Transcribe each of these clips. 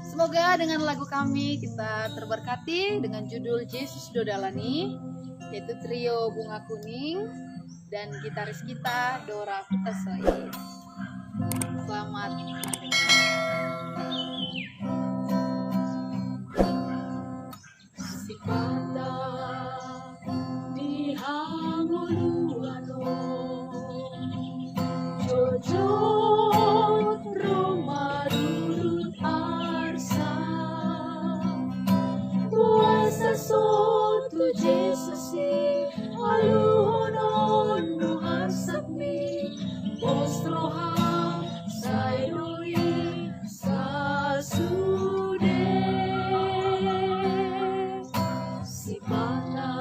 Semoga dengan lagu kami kita terberkati dengan judul Yesus Dodalani, yaitu trio Bunga Kuning dan gitaris kita Dora Kutasoi. Selamat mendengar. Sikata di hanguluano jojot romarurut arsa puasa sotu Jesusi aluhonon no arsakmi postroham sairui sasude sipata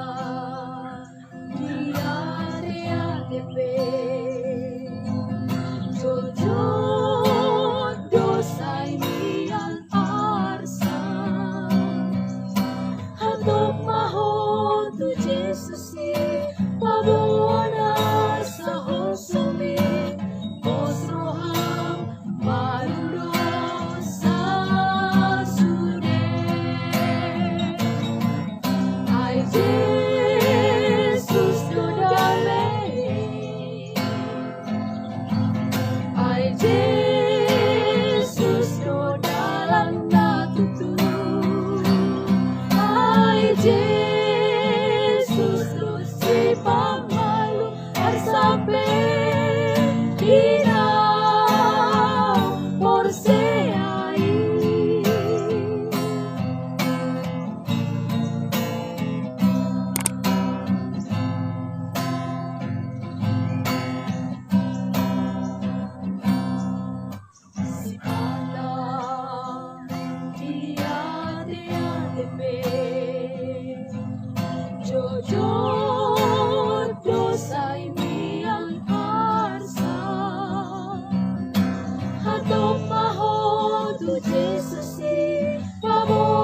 diate-atepe jojot dosai mian arsa hatop mahon tu Jesusi pabona sa hosumi posroham marudo sa sude ay Jesus dodame ay Jesus dodalang natutu ay Jesus si pamalu arsape ina porseai sipata diate-atepe jojot dosai miang arsa hatop mahon tu Jesusi pabona